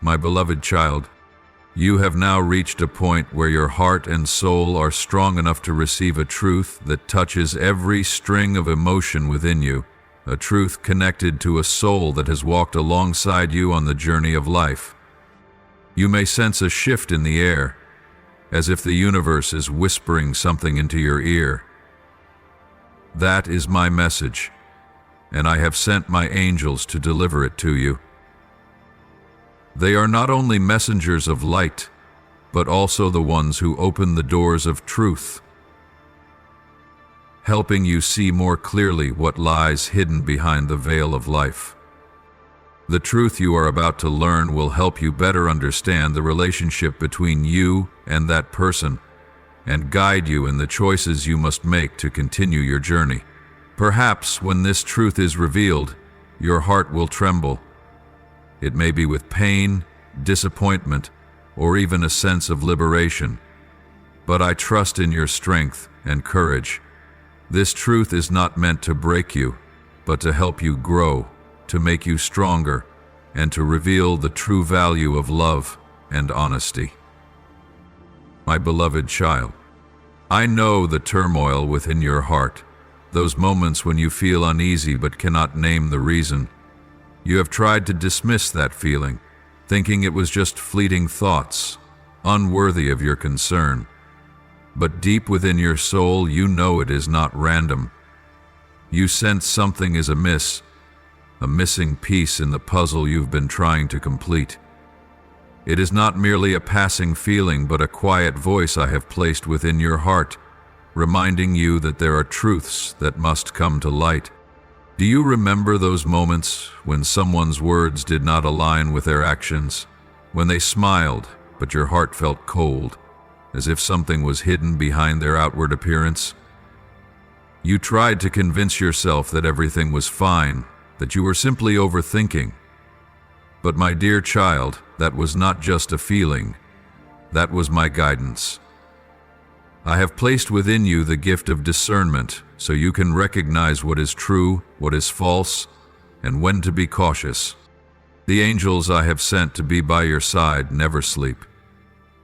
My beloved child, you have now reached a point where your heart and soul are strong enough to receive a truth that touches every string of emotion within you, a truth connected to a soul that has walked alongside you on the journey of life. You may sense a shift in the air, as if the universe is whispering something into your ear. That is my message, and I have sent my angels to deliver it to you. They are not only messengers of light, but also the ones who open the doors of truth, helping you see more clearly what lies hidden behind the veil of life. The truth you are about to learn will help you better understand the relationship between you and that person, and guide you in the choices you must make to continue your journey. Perhaps when this truth is revealed, your heart will tremble. It may be with pain, disappointment, or even a sense of liberation. But I trust in your strength and courage. This truth is not meant to break you, but to help you grow, to make you stronger, and to reveal the true value of love and honesty. My beloved child, I know the turmoil within your heart, those moments when you feel uneasy but cannot name the reason. You have tried to dismiss that feeling, thinking it was just fleeting thoughts, unworthy of your concern. But deep within your soul, you know it is not random. You sense something is amiss, a missing piece in the puzzle you've been trying to complete. It is not merely a passing feeling, but a quiet voice I have placed within your heart, reminding you that there are truths that must come to light. Do you remember those moments when someone's words did not align with their actions? When they smiled, but your heart felt cold, as if something was hidden behind their outward appearance? You tried to convince yourself that everything was fine, that you were simply overthinking. But my dear child, that was not just a feeling. That was my guidance. I have placed within you the gift of discernment, so you can recognize what is true, what is false, and when to be cautious. The angels I have sent to be by your side never sleep.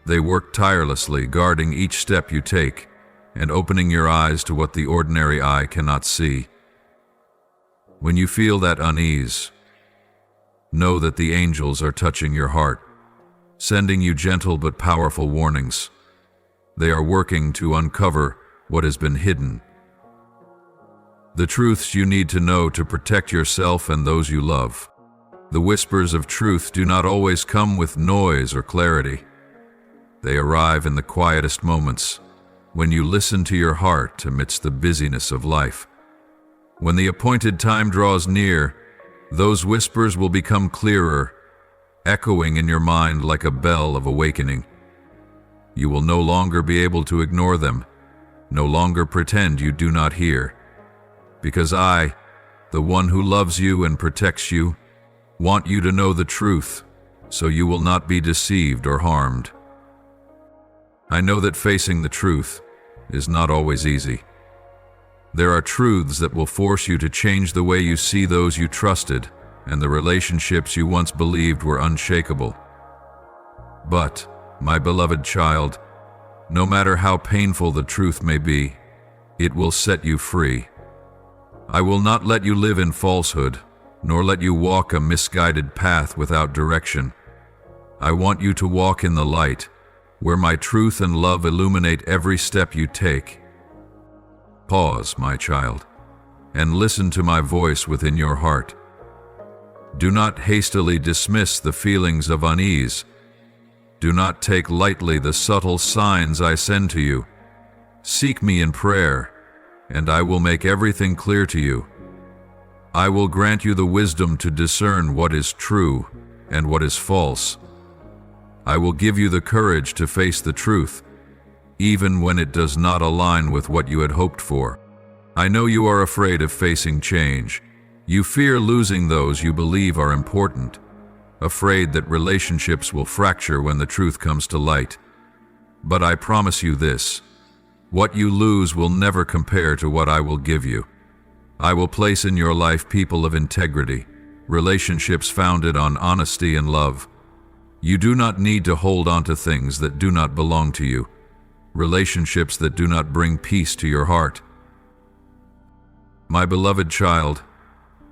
They work tirelessly, guarding each step you take, and opening your eyes to what the ordinary eye cannot see. When you feel that unease, know that the angels are touching your heart, sending you gentle but powerful warnings. They are working to uncover what has been hidden. The truths you need to know to protect yourself and those you love. The whispers of truth do not always come with noise or clarity. They arrive in the quietest moments, when you listen to your heart amidst the busyness of life. When the appointed time draws near, those whispers will become clearer, echoing in your mind like a bell of awakening. You will no longer be able to ignore them, no longer pretend you do not hear. Because I, the one who loves you and protects you, want you to know the truth, so you will not be deceived or harmed. I know that facing the truth is not always easy. There are truths that will force you to change the way you see those you trusted and the relationships you once believed were unshakable. But, my beloved child, no matter how painful the truth may be, it will set you free. I will not let you live in falsehood, nor let you walk a misguided path without direction. I want you to walk in the light, where my truth and love illuminate every step you take. Pause, my child, and listen to my voice within your heart. Do not hastily dismiss the feelings of unease. Do not take lightly the subtle signs I send to you. Seek me in prayer, and I will make everything clear to you. I will grant you the wisdom to discern what is true and what is false. I will give you the courage to face the truth, even when it does not align with what you had hoped for. I know you are afraid of facing change. You fear losing those you believe are important, afraid that relationships will fracture when the truth comes to light. But I promise you this: what you lose will never compare to what I will give you. I will place in your life people of integrity, relationships founded on honesty and love. You do not need to hold on to things that do not belong to you, relationships that do not bring peace to your heart. My beloved child,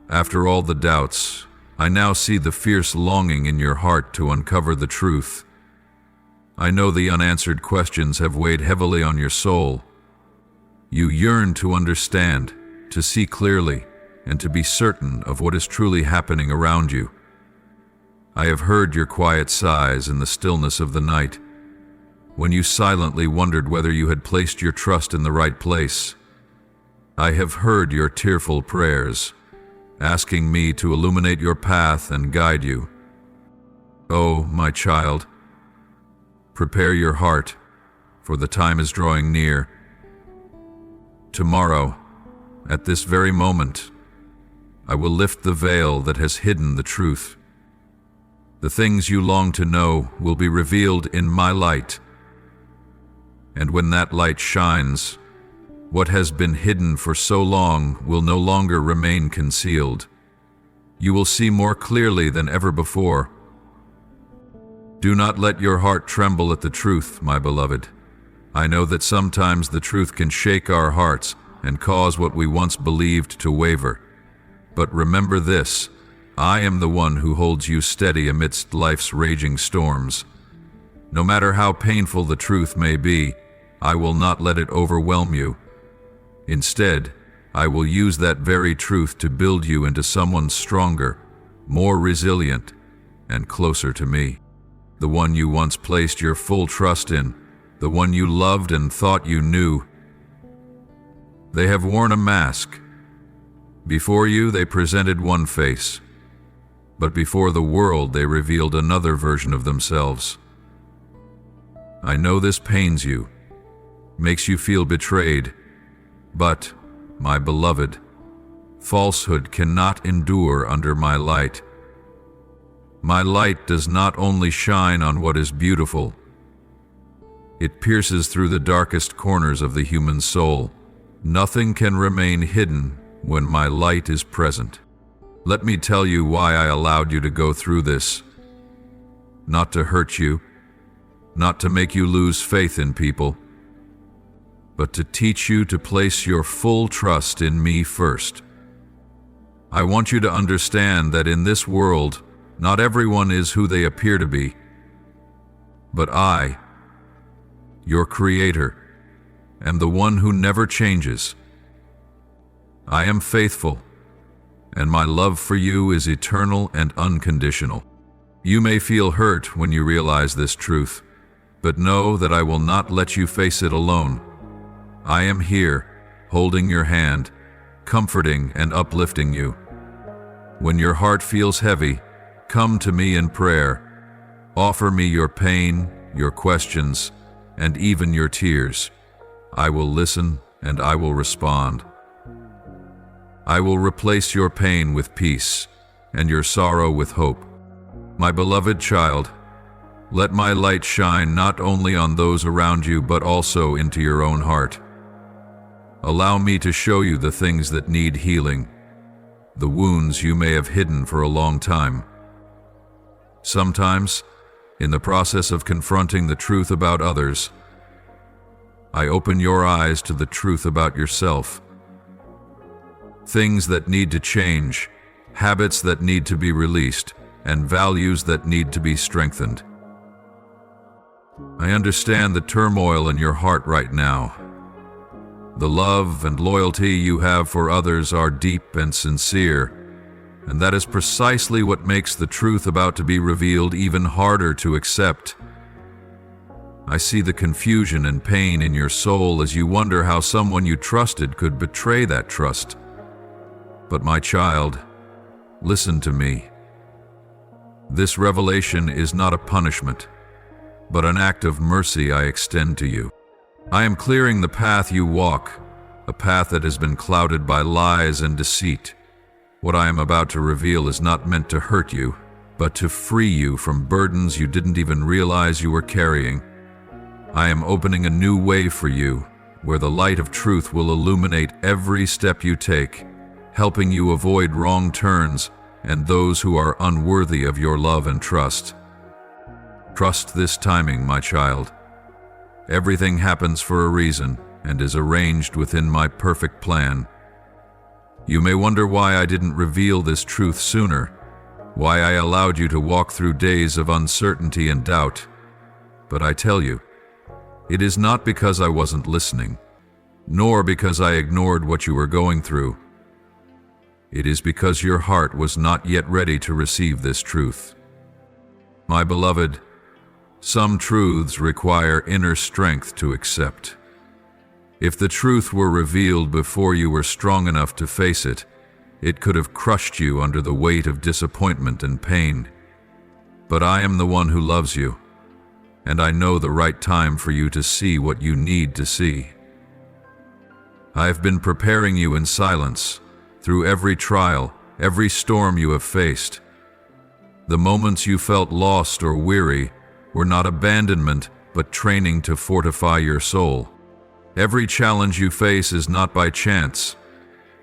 after all the doubts, I now see the fierce longing in your heart to uncover the truth. I know the unanswered questions have weighed heavily on your soul. You yearn to understand, to see clearly, and to be certain of what is truly happening around you. I have heard your quiet sighs in the stillness of the night, when you silently wondered whether you had placed your trust in the right place. I have heard your tearful prayers, asking me to illuminate your path and guide you. Oh, my child, prepare your heart, for the time is drawing near. Tomorrow, at this very moment, I will lift the veil that has hidden the truth. The things you long to know will be revealed in my light. And when that light shines, what has been hidden for so long will no longer remain concealed. You will see more clearly than ever before. Do not let your heart tremble at the truth, my beloved. I know that sometimes the truth can shake our hearts and cause what we once believed to waver. But remember this, I am the one who holds you steady amidst life's raging storms. No matter how painful the truth may be, I will not let it overwhelm you. Instead, I will use that very truth to build you into someone stronger, more resilient, and closer to me. The one you once placed your full trust in, the one you loved and thought you knew. They have worn a mask. Before you, they presented one face, but before the world, they revealed another version of themselves. I know this pains you, makes you feel betrayed, but, my beloved, falsehood cannot endure under my light. My light does not only shine on what is beautiful, it pierces through the darkest corners of the human soul. Nothing can remain hidden when my light is present. Let me tell you why I allowed you to go through this. Not to hurt you, not to make you lose faith in people, but to teach you to place your full trust in me first. I want you to understand that in this world, not everyone is who they appear to be, but I, your Creator, am the one who never changes. I am faithful, and my love for you is eternal and unconditional. You may feel hurt when you realize this truth, but know that I will not let you face it alone. I am here, holding your hand, comforting and uplifting you. When your heart feels heavy, come to me in prayer. Offer me your pain, your questions, and even your tears. I will listen and I will respond. I will replace your pain with peace and your sorrow with hope. My beloved child, let my light shine not only on those around you but also into your own heart. Allow me to show you the things that need healing, the wounds you may have hidden for a long time. Sometimes, in the process of confronting the truth about others, I open your eyes to the truth about yourself. Things that need to change, habits that need to be released, and values that need to be strengthened. I understand the turmoil in your heart right now. The love and loyalty you have for others are deep and sincere, and that is precisely what makes the truth about to be revealed even harder to accept. I see the confusion and pain in your soul as you wonder how someone you trusted could betray that trust. But my child, listen to me. This revelation is not a punishment, but an act of mercy I extend to you. I am clearing the path you walk, a path that has been clouded by lies and deceit. What I am about to reveal is not meant to hurt you, but to free you from burdens you didn't even realize you were carrying. I am opening a new way for you, where the light of truth will illuminate every step you take, helping you avoid wrong turns and those who are unworthy of your love and trust. Trust this timing, my child. Everything happens for a reason and is arranged within my perfect plan. You may wonder why I didn't reveal this truth sooner, why I allowed you to walk through days of uncertainty and doubt. But I tell you, it is not because I wasn't listening, nor because I ignored what you were going through. It is because your heart was not yet ready to receive this truth. My beloved, some truths require inner strength to accept. If the truth were revealed before you were strong enough to face it, it could have crushed you under the weight of disappointment and pain. But I am the one who loves you, and I know the right time for you to see what you need to see. I have been preparing you in silence, through every trial, every storm you have faced. The moments you felt lost or weary were not abandonment, but training to fortify your soul. Every challenge you face is not by chance.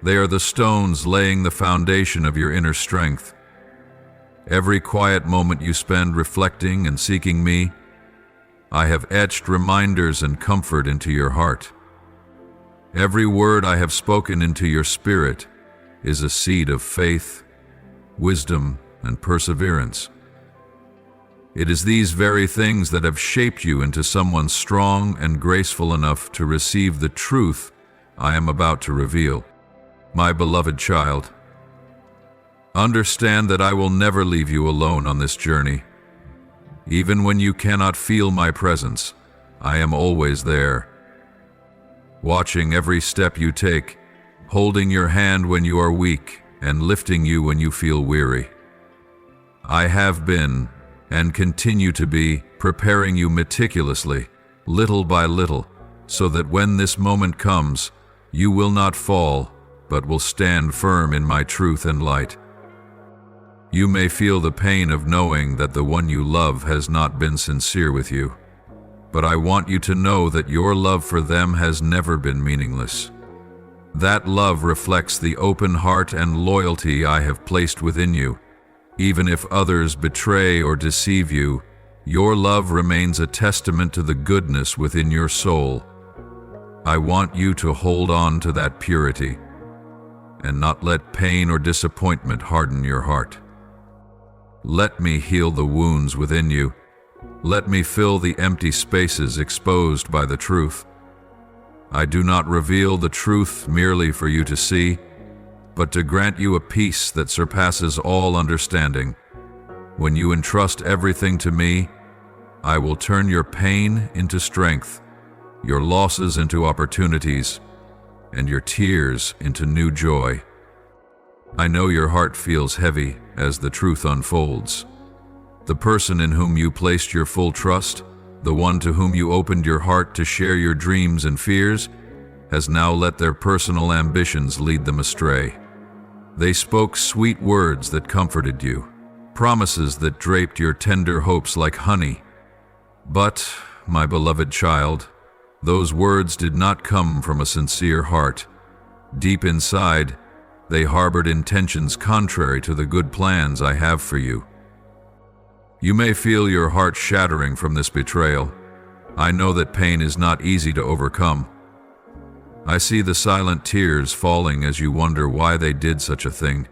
They are the stones laying the foundation of your inner strength. Every quiet moment you spend reflecting and seeking me, I have etched reminders and comfort into your heart. Every word I have spoken into your spirit is a seed of faith, wisdom, and perseverance. It is these very things that have shaped you into someone strong and graceful enough to receive the truth I am about to reveal. My beloved child, understand that I will never leave you alone on this journey. Even when you cannot feel my presence, I am always there, watching every step you take, holding your hand when you are weak, and lifting you when you feel weary. I have been, and continue to be, preparing you meticulously, little by little, so that when this moment comes, you will not fall, but will stand firm in my truth and light. You may feel the pain of knowing that the one you love has not been sincere with you, but I want you to know that your love for them has never been meaningless. That love reflects the open heart and loyalty I have placed within you. Even if others betray or deceive you, your love remains a testament to the goodness within your soul. I want you to hold on to that purity and not let pain or disappointment harden your heart. Let me heal the wounds within you. Let me fill the empty spaces exposed by the truth. I do not reveal the truth merely for you to see, but to grant you a peace that surpasses all understanding. When you entrust everything to me, I will turn your pain into strength, your losses into opportunities, and your tears into new joy. I know your heart feels heavy as the truth unfolds. The person in whom you placed your full trust, the one to whom you opened your heart to share your dreams and fears, has now let their personal ambitions lead them astray. They spoke sweet words that comforted you, promises that draped your tender hopes like honey. But, my beloved child, those words did not come from a sincere heart. Deep inside, they harbored intentions contrary to the good plans I have for you. You may feel your heart shattering from this betrayal. I know that pain is not easy to overcome. I see the silent tears falling as you wonder why they did such a thing.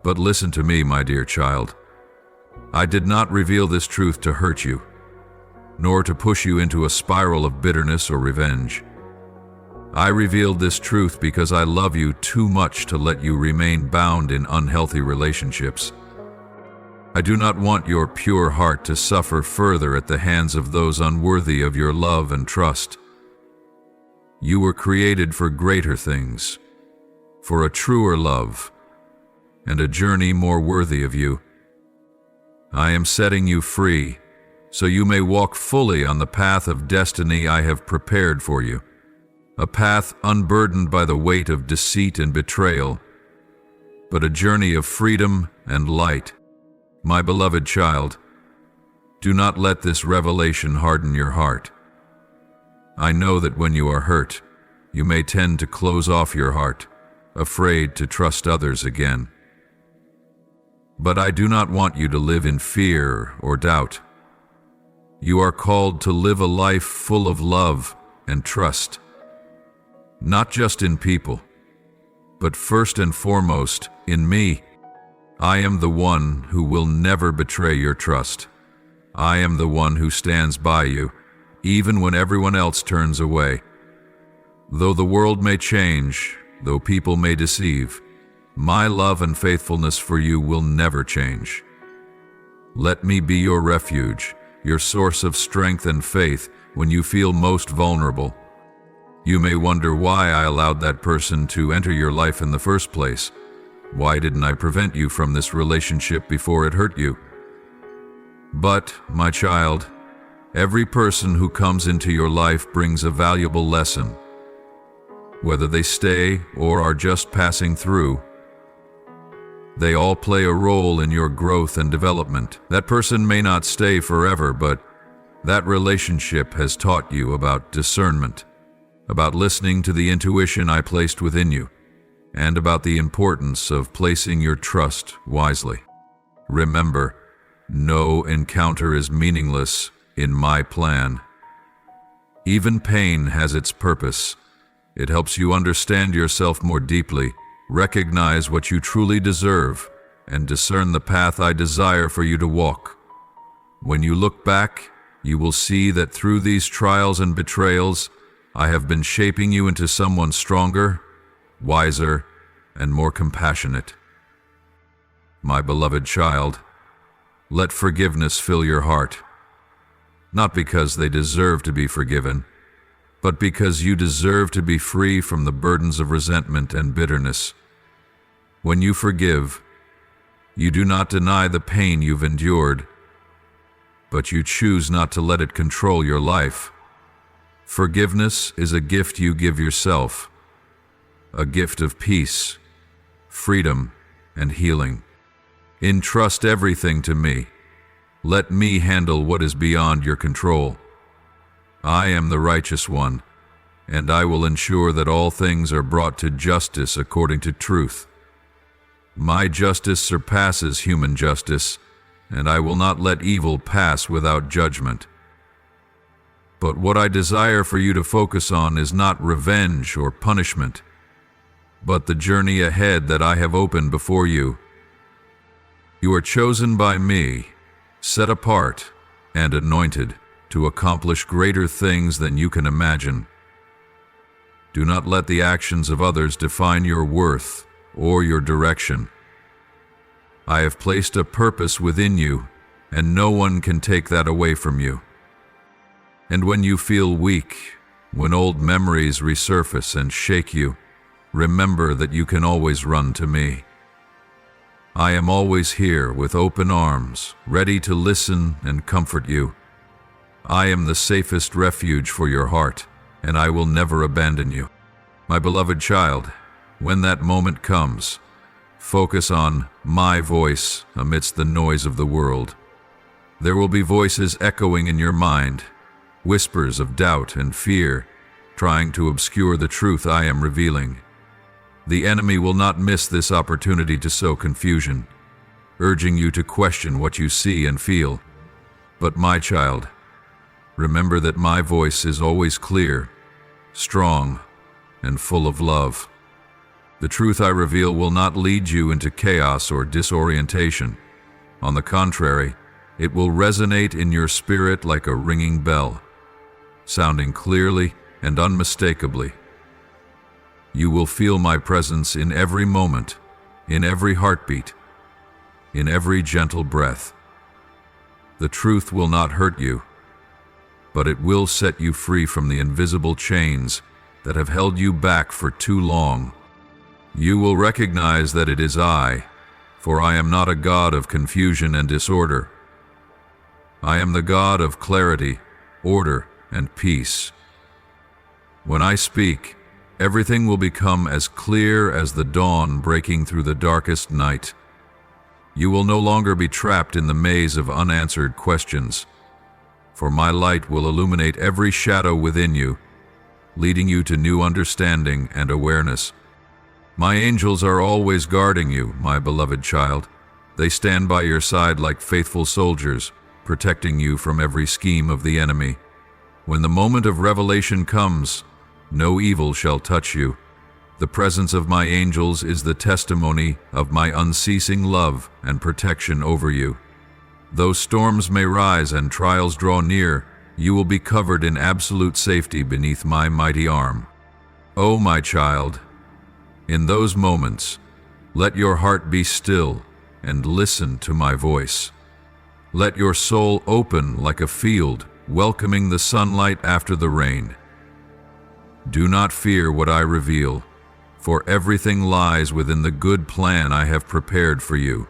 But listen to me, my dear child. I did not reveal this truth to hurt you, nor to push you into a spiral of bitterness or revenge. I revealed this truth because I love you too much to let you remain bound in unhealthy relationships. I do not want your pure heart to suffer further at the hands of those unworthy of your love and trust. You were created for greater things, for a truer love, and a journey more worthy of you. I am setting you free, so you may walk fully on the path of destiny I have prepared for you, a path unburdened by the weight of deceit and betrayal, but a journey of freedom and light. My beloved child, do not let this revelation harden your heart. I know that when you are hurt, you may tend to close off your heart, afraid to trust others again. But I do not want you to live in fear or doubt. You are called to live a life full of love and trust, not just in people, but first and foremost in me. I am the one who will never betray your trust. I am the one who stands by you, even when everyone else turns away. Though the world may change, though people may deceive, my love and faithfulness for you will never change. Let me be your refuge, your source of strength and faith when you feel most vulnerable. You may wonder why I allowed that person to enter your life in the first place. Why didn't I prevent you from this relationship before it hurt you? But, my child, every person who comes into your life brings a valuable lesson. Whether they stay or are just passing through, they all play a role in your growth and development. That person may not stay forever, but that relationship has taught you about discernment, about listening to the intuition I placed within you, and about the importance of placing your trust wisely. Remember, no encounter is meaningless in my plan. Even pain has its purpose. It helps you understand yourself more deeply, recognize what you truly deserve, and discern the path I desire for you to walk. When you look back, you will see that through these trials and betrayals, I have been shaping you into someone stronger, wiser, and more compassionate. My beloved child, let forgiveness fill your heart, not because they deserve to be forgiven, but because you deserve to be free from the burdens of resentment and bitterness. When you forgive, you do not deny the pain you've endured, but you choose not to let it control your life. Forgiveness is a gift you give yourself, a gift of peace, freedom, and healing. Entrust everything to me. Let me handle what is beyond your control. I am the righteous one, and I will ensure that all things are brought to justice according to truth. My justice surpasses human justice, and I will not let evil pass without judgment. But what I desire for you to focus on is not revenge or punishment, but the journey ahead that I have opened before you. You are chosen by me, set apart, and anointed to accomplish greater things than you can imagine. Do not let the actions of others define your worth or your direction. I have placed a purpose within you, and no one can take that away from you. And when you feel weak, when old memories resurface and shake you, remember that you can always run to me. I am always here with open arms, ready to listen and comfort you. I am the safest refuge for your heart, and I will never abandon you. My beloved child, when that moment comes, focus on my voice amidst the noise of the world. There will be voices echoing in your mind, whispers of doubt and fear, trying to obscure the truth I am revealing. The enemy will not miss this opportunity to sow confusion, urging you to question what you see and feel. But my child, remember that my voice is always clear, strong, and full of love. The truth I reveal will not lead you into chaos or disorientation. On the contrary, it will resonate in your spirit like a ringing bell, sounding clearly and unmistakably. You will feel my presence in every moment, in every heartbeat, in every gentle breath. The truth will not hurt you, but it will set you free from the invisible chains that have held you back for too long. You will recognize that it is I, for I am not a God of confusion and disorder. I am the God of clarity, order, and peace. When I speak, everything will become as clear as the dawn breaking through the darkest night. You will no longer be trapped in the maze of unanswered questions, for my light will illuminate every shadow within you, leading you to new understanding and awareness. My angels are always guarding you, my beloved child. They stand by your side like faithful soldiers, protecting you from every scheme of the enemy. When the moment of revelation comes, no evil shall touch you. The presence of my angels is the testimony of my unceasing love and protection over you. Though storms may rise and trials draw near, you will be covered in absolute safety beneath my mighty arm. O my child, in those moments, let your heart be still and listen to my voice. Let your soul open like a field, welcoming the sunlight after the rain. Do not fear what I reveal, for everything lies within the good plan I have prepared for you.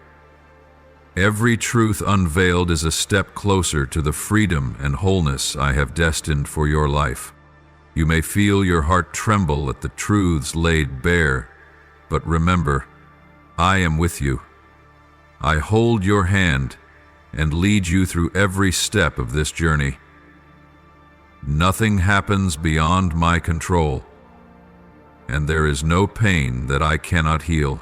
Every truth unveiled is a step closer to the freedom and wholeness I have destined for your life. You may feel your heart tremble at the truths laid bare, but remember, I am with you. I hold your hand and lead you through every step of this journey. Nothing happens beyond my control, and there is no pain that I cannot heal.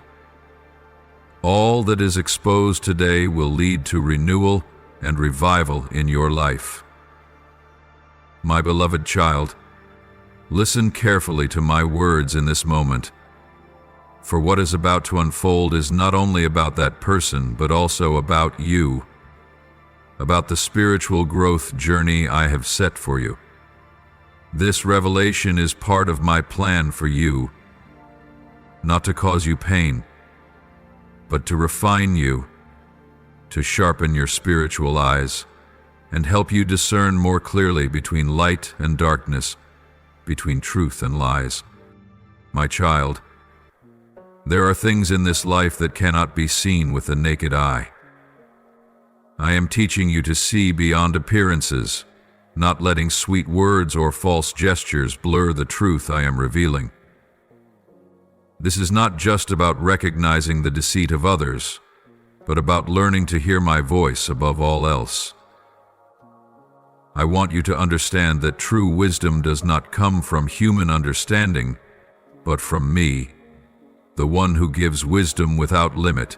All that is exposed today will lead to renewal and revival in your life. My beloved child, listen carefully to my words in this moment, for what is about to unfold is not only about that person, but also about you, about the spiritual growth journey I have set for you. This revelation is part of my plan for you, not to cause you pain, but to refine you, to sharpen your spiritual eyes, and help you discern more clearly between light and darkness, between truth and lies. My child, there are things in this life that cannot be seen with the naked eye. I am teaching you to see beyond appearances, not letting sweet words or false gestures blur the truth I am revealing. This is not just about recognizing the deceit of others, but about learning to hear my voice above all else. I want you to understand that true wisdom does not come from human understanding, but from me, the one who gives wisdom without limit.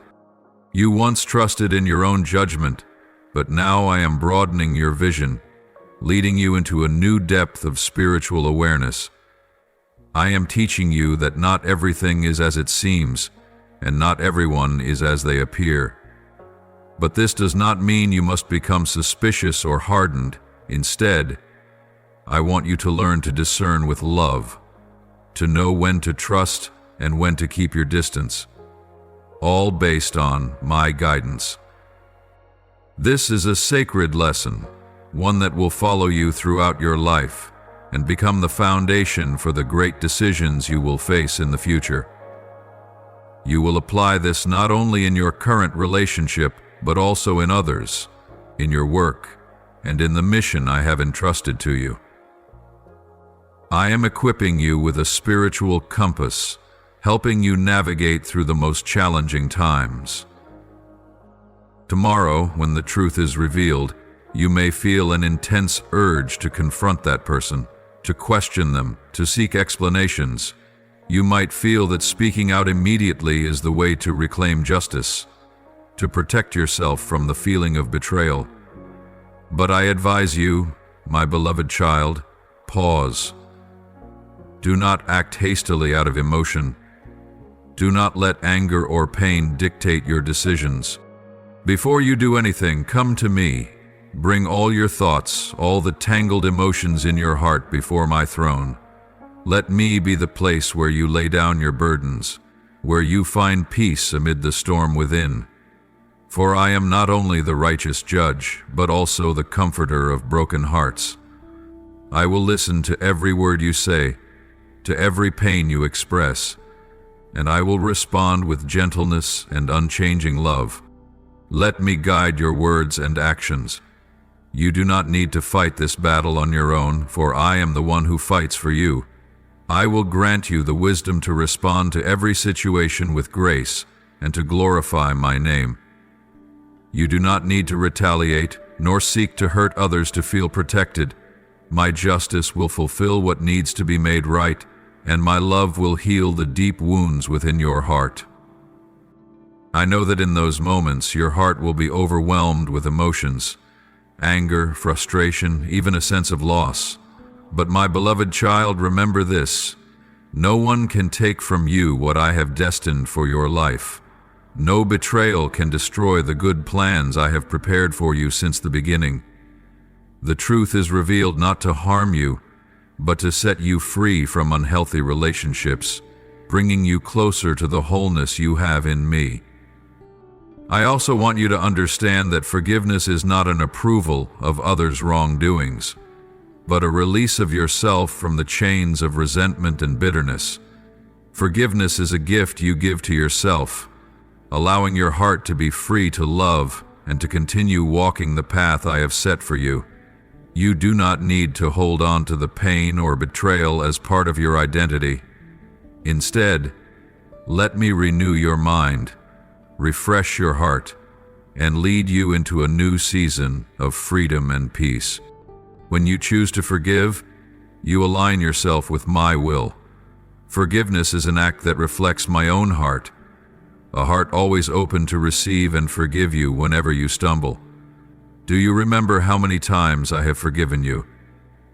You once trusted in your own judgment, but now I am broadening your vision, leading you into a new depth of spiritual awareness. I am teaching you that not everything is as it seems, and not everyone is as they appear. But this does not mean you must become suspicious or hardened. Instead, I want you to learn to discern with love, to know when to trust and when to keep your distance, all based on my guidance. This is a sacred lesson, one that will follow you throughout your life and become the foundation for the great decisions you will face in the future. You will apply this not only in your current relationship, but also in others, in your work, and in the mission I have entrusted to you. I am equipping you with a spiritual compass, helping you navigate through the most challenging times. Tomorrow, when the truth is revealed, you may feel an intense urge to confront that person, to question them, to seek explanations. You might feel that speaking out immediately is the way to reclaim justice, to protect yourself from the feeling of betrayal. But I advise you, my beloved child, pause. Do not act hastily out of emotion. Do not let anger or pain dictate your decisions. Before you do anything, come to me. Bring all your thoughts, all the tangled emotions in your heart before my throne. Let me be the place where you lay down your burdens, where you find peace amid the storm within. For I am not only the righteous judge, but also the comforter of broken hearts. I will listen to every word you say, to every pain you express, and I will respond with gentleness and unchanging love. Let me guide your words and actions. You do not need to fight this battle on your own, for I am the one who fights for you. I will grant you the wisdom to respond to every situation with grace and to glorify my name. You do not need to retaliate, nor seek to hurt others to feel protected. My justice will fulfill what needs to be made right, and my love will heal the deep wounds within your heart. I know that in those moments your heart will be overwhelmed with emotions. anger, frustration, even a sense of loss. But my beloved child, remember this: no one can take from you what I have destined for your life. No betrayal can destroy the good plans I have prepared for you since the beginning. The truth is revealed not to harm you, but to set you free from unhealthy relationships, bringing you closer to the wholeness you have in me. I also want you to understand that forgiveness is not an approval of others' wrongdoings, but a release of yourself from the chains of resentment and bitterness. Forgiveness is a gift you give to yourself, allowing your heart to be free to love and to continue walking the path I have set for you. You do not need to hold on to the pain or betrayal as part of your identity. Instead, let me renew your mind, refresh your heart, and lead you into a new season of freedom and peace. When you choose to forgive, you align yourself with my will. Forgiveness is an act that reflects my own heart, a heart always open to receive and forgive you whenever you stumble. Do you remember how many times I have forgiven you?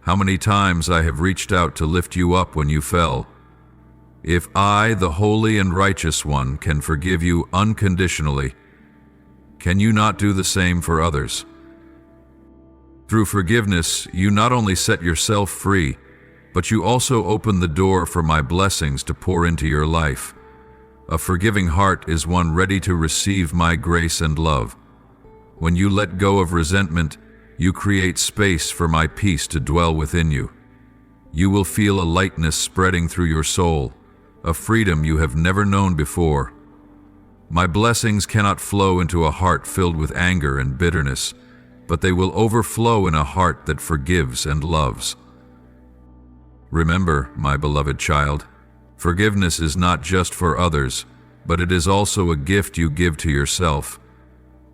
How many times I have reached out to lift you up when you fell? If I, the Holy and Righteous One, can forgive you unconditionally, can you not do the same for others? Through forgiveness, you not only set yourself free, but you also open the door for my blessings to pour into your life. A forgiving heart is one ready to receive my grace and love. When you let go of resentment, you create space for my peace to dwell within you. You will feel a lightness spreading through your soul, a freedom you have never known before. My blessings cannot flow into a heart filled with anger and bitterness, but they will overflow in a heart that forgives and loves. Remember, my beloved child, forgiveness is not just for others, but it is also a gift you give to yourself.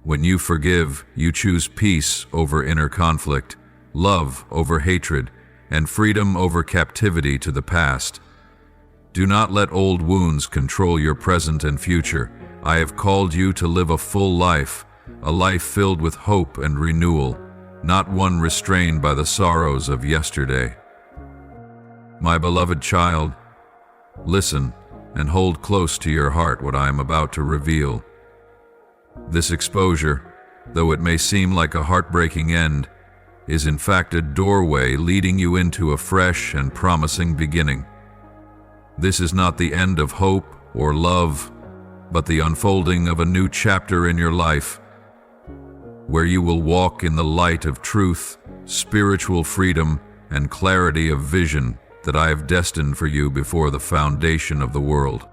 When you forgive, you choose peace over inner conflict, love over hatred, and freedom over captivity to the past. Do not let old wounds control your present and future. I have called you to live a full life, a life filled with hope and renewal, not one restrained by the sorrows of yesterday. My beloved child, listen and hold close to your heart what I am about to reveal. This exposure, though it may seem like a heartbreaking end, is in fact a doorway leading you into a fresh and promising beginning. This is not the end of hope or love, but the unfolding of a new chapter in your life, where you will walk in the light of truth, spiritual freedom, and clarity of vision that I have destined for you before the foundation of the world.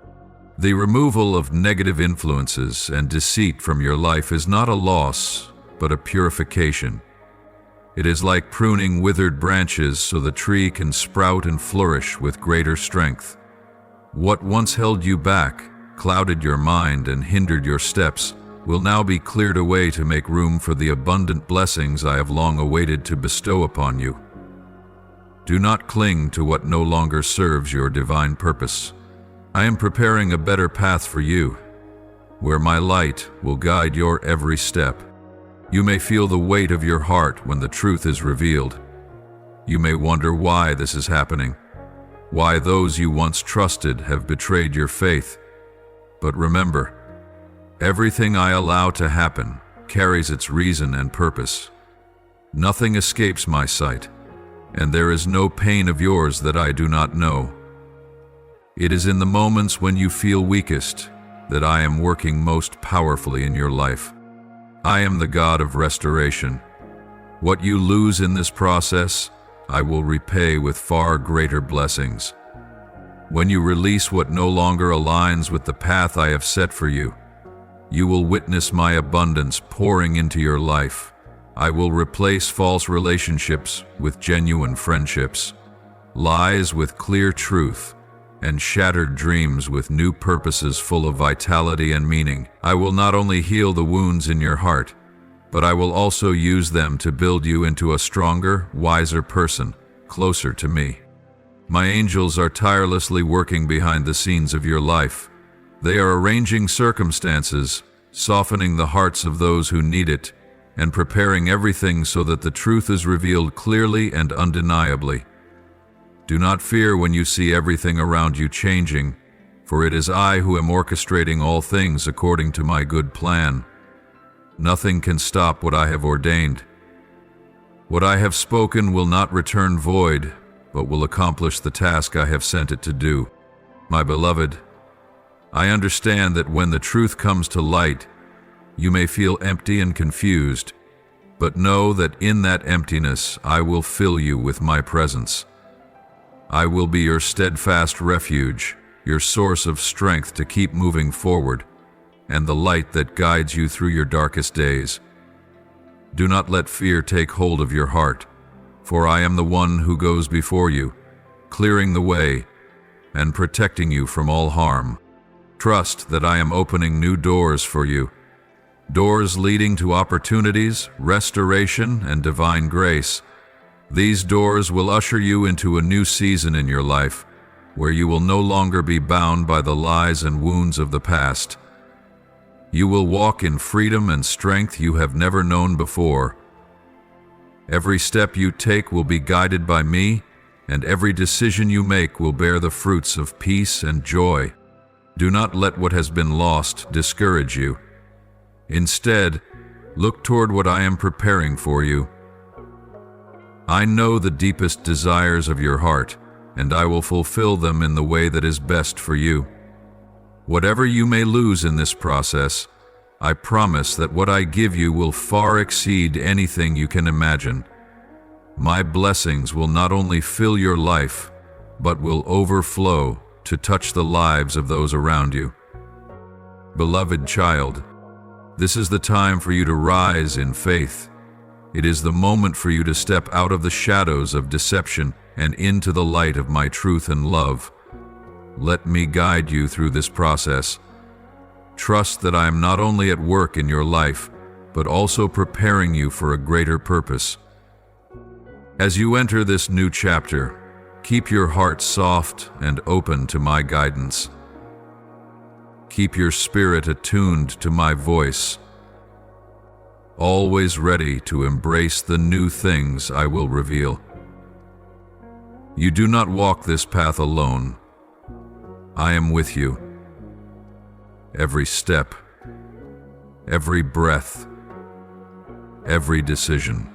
The removal of negative influences and deceit from your life is not a loss, but a purification. It is like pruning withered branches so the tree can sprout and flourish with greater strength. What once held you back, clouded your mind, and hindered your steps will now be cleared away to make room for the abundant blessings I have long awaited to bestow upon you. Do not cling to what no longer serves your divine purpose. I am preparing a better path for you, where my light will guide your every step. You may feel the weight of your heart when the truth is revealed. You may wonder why this is happening, why those you once trusted have betrayed your faith. But remember, everything I allow to happen carries its reason and purpose. Nothing escapes my sight, and there is no pain of yours that I do not know. It is in the moments when you feel weakest that I am working most powerfully in your life. I am the God of restoration. What you lose in this process, I will repay with far greater blessings. When you release what no longer aligns with the path I have set for you, you will witness my abundance pouring into your life. I will replace false relationships with genuine friendships, lies with clear truth, and shattered dreams with new purposes full of vitality and meaning. I will not only heal the wounds in your heart, but I will also use them to build you into a stronger, wiser person, closer to me. My angels are tirelessly working behind the scenes of your life. They are arranging circumstances, softening the hearts of those who need it, and preparing everything so that the truth is revealed clearly and undeniably. Do not fear when you see everything around you changing, for it is I who am orchestrating all things according to my good plan. Nothing can stop what I have ordained. What I have spoken will not return void, but will accomplish the task I have sent it to do. My beloved, I understand that when the truth comes to light, you may feel empty and confused, but know that in that emptiness I will fill you with my presence. I will be your steadfast refuge, your source of strength to keep moving forward, and the light that guides you through your darkest days. Do not let fear take hold of your heart, for I am the one who goes before you, clearing the way and protecting you from all harm. Trust that I am opening new doors for you, doors leading to opportunities, restoration, and divine grace. These doors will usher you into a new season in your life, where you will no longer be bound by the lies and wounds of the past. You will walk in freedom and strength you have never known before. Every step you take will be guided by me, and every decision you make will bear the fruits of peace and joy. Do not let what has been lost discourage you. Instead, look toward what I am preparing for you. I know the deepest desires of your heart, and I will fulfill them in the way that is best for you. Whatever you may lose in this process, I promise that what I give you will far exceed anything you can imagine. My blessings will not only fill your life, but will overflow to touch the lives of those around you. Beloved child, this is the time for you to rise in faith. It is the moment for you to step out of the shadows of deception and into the light of my truth and love. Let me guide you through this process. Trust that I am not only at work in your life, but also preparing you for a greater purpose. As you enter this new chapter, keep your heart soft and open to my guidance. Keep your spirit attuned to my voice, always ready to embrace the new things I will reveal. You do not walk this path alone. I am with you. Every step, every breath, every decision.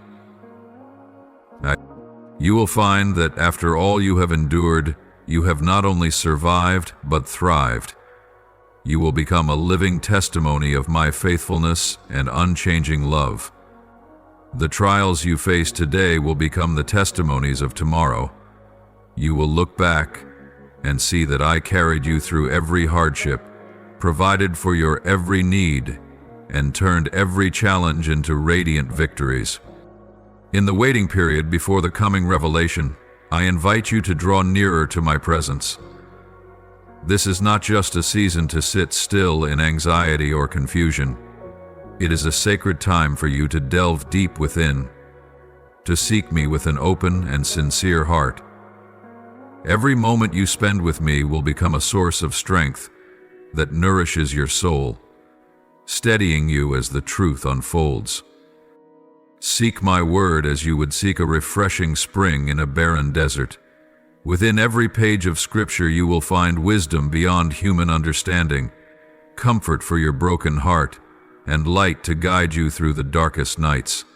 You will find that after all you have endured, you have not only survived, but thrived. You will become a living testimony of my faithfulness and unchanging love. The trials you face today will become the testimonies of tomorrow. You will look back and see that I carried you through every hardship, provided for your every need, and turned every challenge into radiant victories. In the waiting period before the coming revelation, I invite you to draw nearer to my presence. This is not just a season to sit still in anxiety or confusion. It is a sacred time for you to delve deep within, to seek me with an open and sincere heart. Every moment you spend with me will become a source of strength that nourishes your soul, steadying you as the truth unfolds. Seek my word as you would seek a refreshing spring in a barren desert. Within every page of Scripture you will find wisdom beyond human understanding, comfort for your broken heart, and light to guide you through the darkest nights.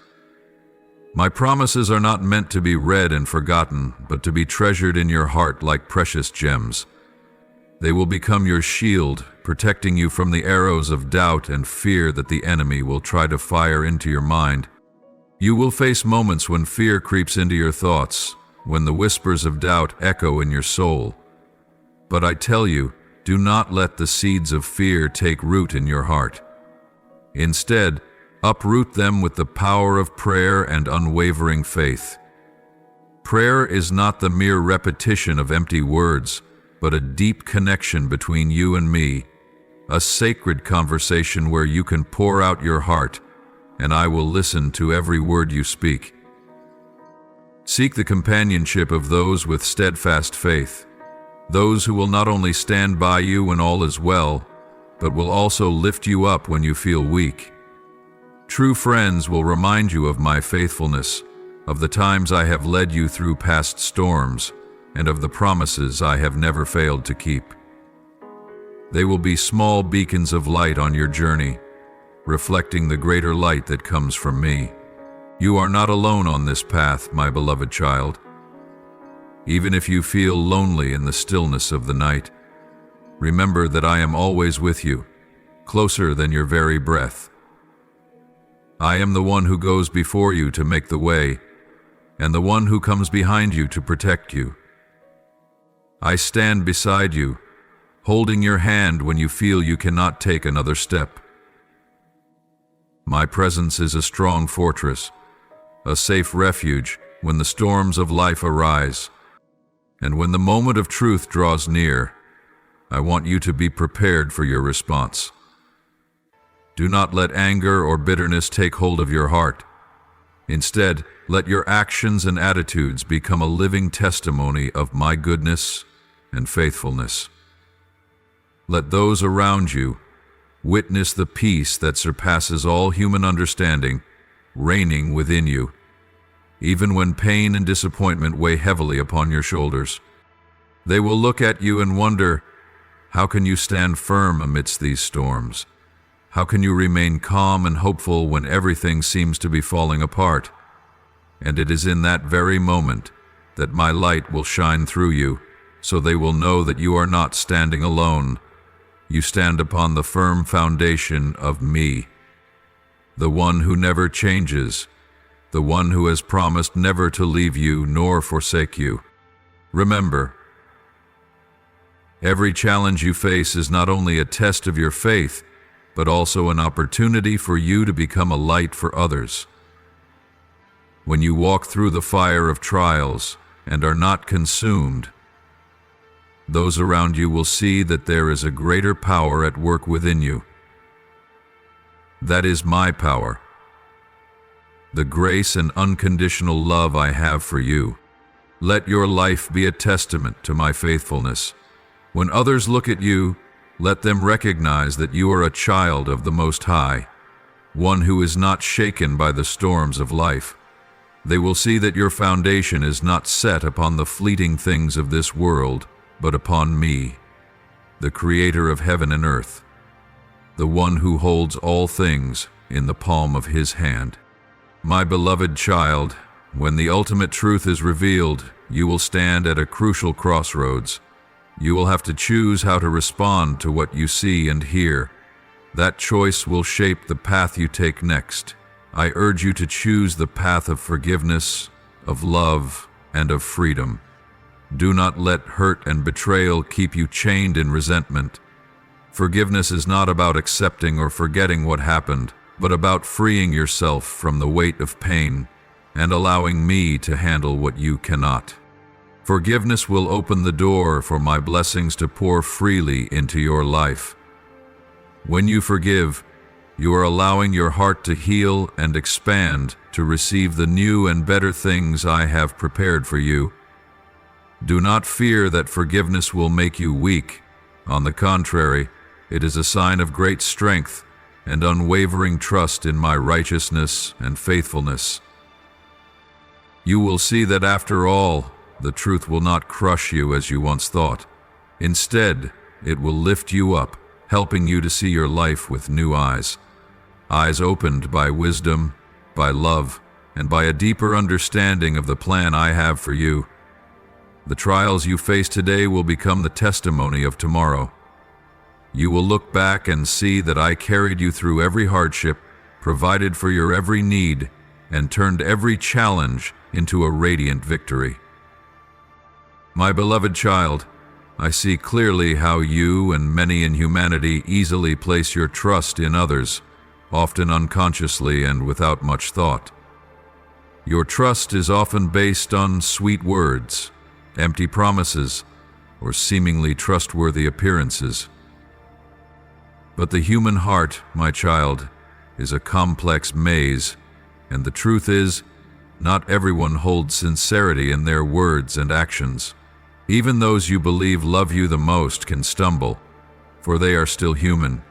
My promises are not meant to be read and forgotten, but to be treasured in your heart like precious gems. They will become your shield, protecting you from the arrows of doubt and fear that the enemy will try to fire into your mind. You will face moments when fear creeps into your thoughts, when the whispers of doubt echo in your soul. But I tell you, do not let the seeds of fear take root in your heart. Instead, uproot them with the power of prayer and unwavering faith. Prayer is not the mere repetition of empty words, but a deep connection between you and me, a sacred conversation where you can pour out your heart, and I will listen to every word you speak. Seek the companionship of those with steadfast faith, those who will not only stand by you when all is well, but will also lift you up when you feel weak. True friends will remind you of my faithfulness, of the times I have led you through past storms, and of the promises I have never failed to keep. They will be small beacons of light on your journey, reflecting the greater light that comes from me. You are not alone on this path, my beloved child. Even if you feel lonely in the stillness of the night, remember that I am always with you, closer than your very breath. I am the one who goes before you to make the way, and the one who comes behind you to protect you. I stand beside you, holding your hand when you feel you cannot take another step. My presence is a strong fortress, a safe refuge when the storms of life arise. And when the moment of truth draws near, I want you to be prepared for your response. Do not let anger or bitterness take hold of your heart. Instead, let your actions and attitudes become a living testimony of my goodness and faithfulness. Let those around you witness the peace that surpasses all human understanding, reigning within you, even when pain and disappointment weigh heavily upon your shoulders. They will look at you and wonder, how can you stand firm amidst these storms? How can you remain calm and hopeful when everything seems to be falling apart? And it is in that very moment that my light will shine through you, so they will know that you are not standing alone. You stand upon the firm foundation of me, the one who never changes, the one who has promised never to leave you nor forsake you. Remember, every challenge you face is not only a test of your faith, but also an opportunity for you to become a light for others. When you walk through the fire of trials and are not consumed, those around you will see that there is a greater power at work within you. That is my power, the grace and unconditional love I have for you. Let your life be a testament to my faithfulness. When others look at you, let them recognize that you are a child of the Most High, one who is not shaken by the storms of life. They will see that your foundation is not set upon the fleeting things of this world, but upon me, the Creator of heaven and earth, the one who holds all things in the palm of His hand. My beloved child, when the ultimate truth is revealed, you will stand at a crucial crossroads. You will have to choose how to respond to what you see and hear. That choice will shape the path you take next. I urge you to choose the path of forgiveness, of love, and of freedom. Do not let hurt and betrayal keep you chained in resentment. Forgiveness is not about accepting or forgetting what happened, but about freeing yourself from the weight of pain and allowing me to handle what you cannot. Forgiveness will open the door for my blessings to pour freely into your life. When you forgive, you are allowing your heart to heal and expand to receive the new and better things I have prepared for you. Do not fear that forgiveness will make you weak. On the contrary, it is a sign of great strength and unwavering trust in my righteousness and faithfulness. You will see that after all, the truth will not crush you as you once thought. Instead, it will lift you up, helping you to see your life with new eyes. Eyes opened by wisdom, by love, and by a deeper understanding of the plan I have for you. The trials you face today will become the testimony of tomorrow. You will look back and see that I carried you through every hardship, provided for your every need, and turned every challenge into a radiant victory. My beloved child, I see clearly how you and many in humanity easily place your trust in others, often unconsciously and without much thought. Your trust is often based on sweet words, empty promises, or seemingly trustworthy appearances. But the human heart, my child, is a complex maze, and the truth is, not everyone holds sincerity in their words and actions. Even those you believe love you the most can stumble, for they are still human,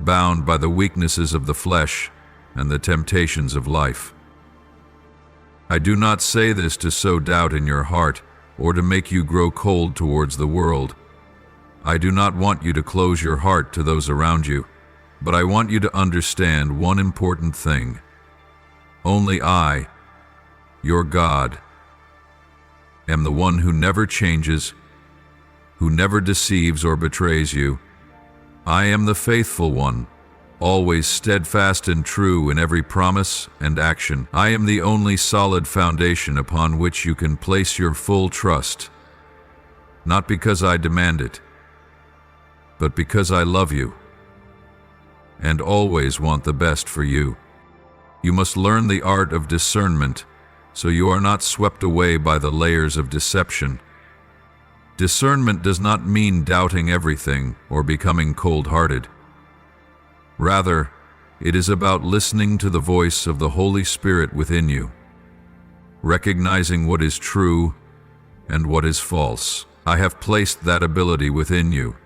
bound by the weaknesses of the flesh and the temptations of life. I do not say this to sow doubt in your heart or to make you grow cold towards the world. I do not want you to close your heart to those around you, but I want you to understand one important thing. Only I, your God, am the one who never changes, who never deceives or betrays you. I am the faithful one, always steadfast and true in every promise and action. I am the only solid foundation upon which you can place your full trust, not because I demand it, but because I love you and always want the best for you. You must learn the art of discernment so you are not swept away by the layers of deception. Discernment does not mean doubting everything or becoming cold-hearted. Rather, it is about listening to the voice of the Holy Spirit within you, recognizing what is true and what is false. I have placed that ability within you,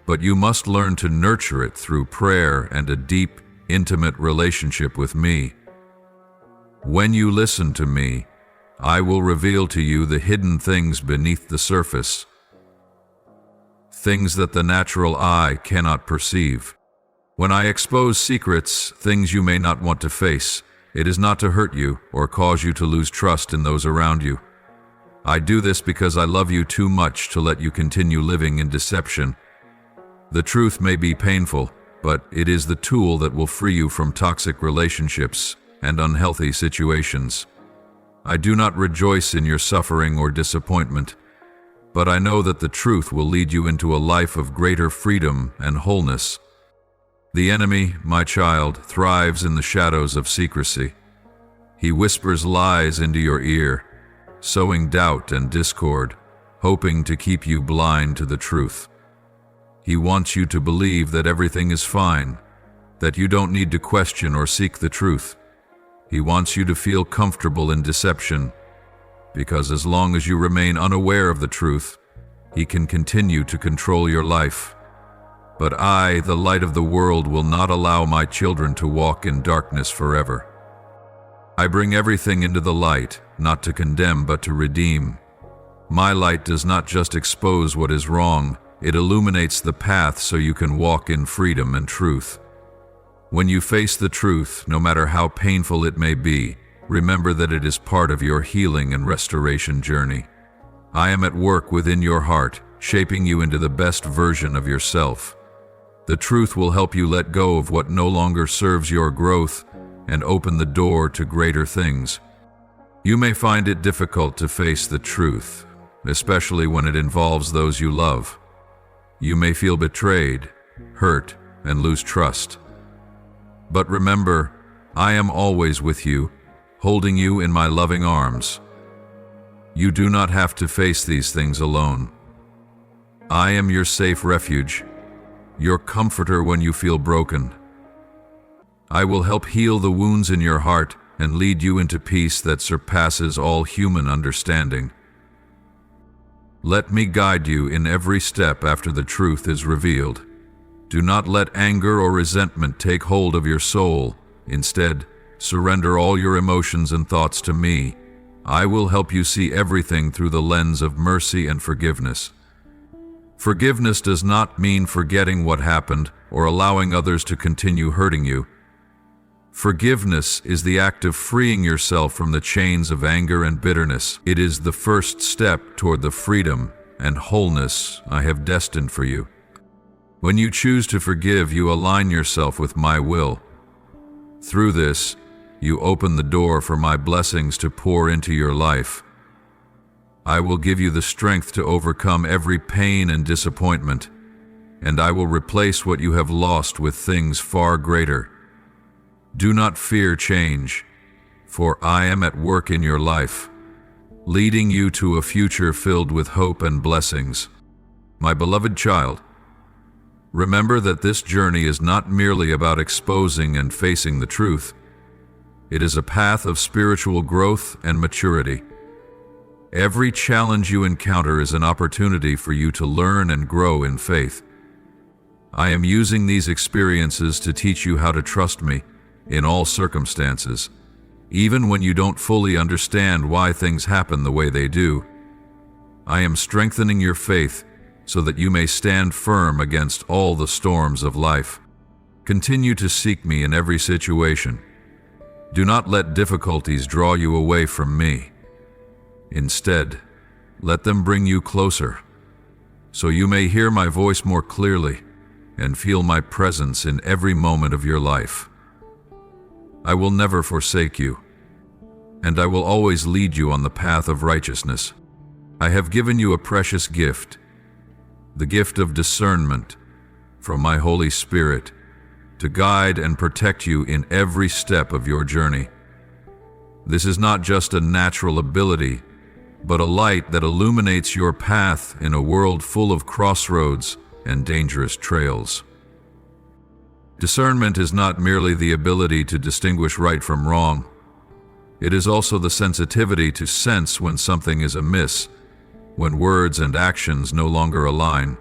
but you must learn to nurture it through prayer and a deep, intimate relationship with me. When you listen to me, I will reveal to you the hidden things beneath the surface, things that the natural eye cannot perceive. When I expose secrets, things you may not want to face, it is not to hurt you or cause you to lose trust in those around you. I do this because I love you too much to let you continue living in deception. The truth may be painful, but it is the tool that will free you from toxic relationships and unhealthy situations. I do not rejoice in your suffering or disappointment, but I know that the truth will lead you into a life of greater freedom and wholeness. The enemy, my child, thrives in the shadows of secrecy. He whispers lies into your ear, sowing doubt and discord, hoping to keep you blind to the truth. He wants you to believe that everything is fine, that you don't need to question or seek the truth. He wants you to feel comfortable in deception, because as long as you remain unaware of the truth, he can continue to control your life. But I, the light of the world, will not allow my children to walk in darkness forever. I bring everything into the light, not to condemn but to redeem. My light does not just expose what is wrong, it illuminates the path so you can walk in freedom and truth. When you face the truth, no matter how painful it may be, remember that it is part of your healing and restoration journey. I am at work within your heart, shaping you into the best version of yourself. The truth will help you let go of what no longer serves your growth and open the door to greater things. You may find it difficult to face the truth, especially when it involves those you love. You may feel betrayed, hurt, and lose trust. But remember, I am always with you, holding you in my loving arms. You do not have to face these things alone. I am your safe refuge, your comforter when you feel broken. I will help heal the wounds in your heart and lead you into peace that surpasses all human understanding. Let me guide you in every step after the truth is revealed. Do not let anger or resentment take hold of your soul. Instead, surrender all your emotions and thoughts to me. I will help you see everything through the lens of mercy and forgiveness. Forgiveness does not mean forgetting what happened or allowing others to continue hurting you. Forgiveness is the act of freeing yourself from the chains of anger and bitterness. It is the first step toward the freedom and wholeness I have destined for you. When you choose to forgive, you align yourself with my will. Through this, you open the door for my blessings to pour into your life. I will give you the strength to overcome every pain and disappointment, and I will replace what you have lost with things far greater. Do not fear change, for I am at work in your life, leading you to a future filled with hope and blessings. My beloved child, remember that this journey is not merely about exposing and facing the truth. It is a path of spiritual growth and maturity. Every challenge you encounter is an opportunity for you to learn and grow in faith. I am using these experiences to teach you how to trust me in all circumstances, even when you don't fully understand why things happen the way they do. I am strengthening your faith so that you may stand firm against all the storms of life. Continue to seek me in every situation. Do not let difficulties draw you away from me. Instead, let them bring you closer, so you may hear my voice more clearly and feel my presence in every moment of your life. I will never forsake you, and I will always lead you on the path of righteousness. I have given you a precious gift, the gift of discernment from my Holy Spirit, to guide and protect you in every step of your journey. This is not just a natural ability, but a light that illuminates your path in a world full of crossroads and dangerous trails. Discernment is not merely the ability to distinguish right from wrong. It is also the sensitivity to sense when something is amiss, when words and actions no longer align.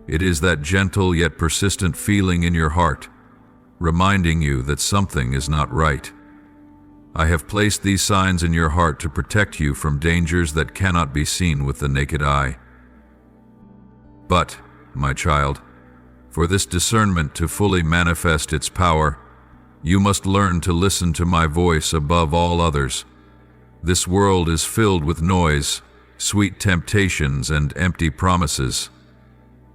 It is that gentle yet persistent feeling in your heart, reminding you that something is not right. I have placed these signs in your heart to protect you from dangers that cannot be seen with the naked eye. But, my child, for this discernment to fully manifest its power, you must learn to listen to my voice above all others. This world is filled with noise, sweet temptations, and empty promises.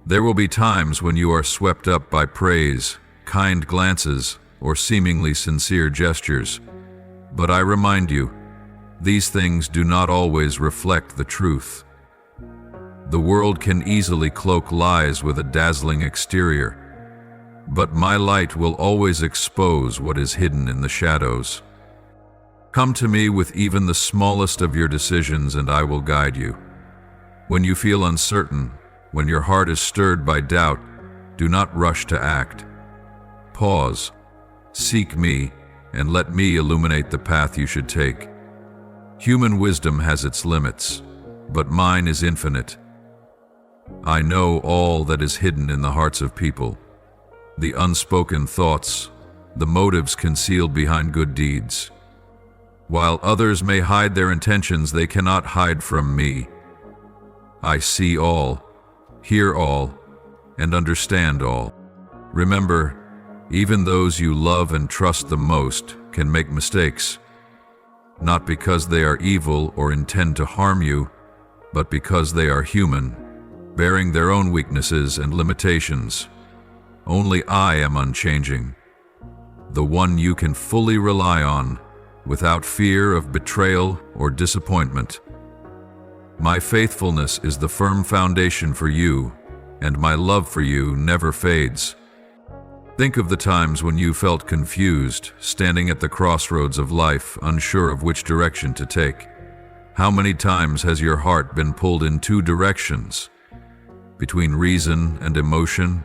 There will be times when you are swept up by praise, kind glances, or seemingly sincere gestures. But I remind you, these things do not always reflect the truth. The world can easily cloak lies with a dazzling exterior, but my light will always expose what is hidden in the shadows. Come to me with even the smallest of your decisions, and I will guide you. When you feel uncertain, when your heart is stirred by doubt, do not rush to act. Pause, seek me, and let me illuminate the path you should take. Human wisdom has its limits, but mine is infinite. I know all that is hidden in the hearts of people, the unspoken thoughts, the motives concealed behind good deeds. While others may hide their intentions, they cannot hide from me. I see all, hear all, and understand all. Remember, even those you love and trust the most can make mistakes, not because they are evil or intend to harm you, but because they are human, bearing their own weaknesses and limitations. Only I am unchanging, the one you can fully rely on, without fear of betrayal or disappointment. My faithfulness is the firm foundation for you, and my love for you never fades. Think of the times when you felt confused, standing at the crossroads of life, unsure of which direction to take. How many times has your heart been pulled in two directions? Between reason and emotion,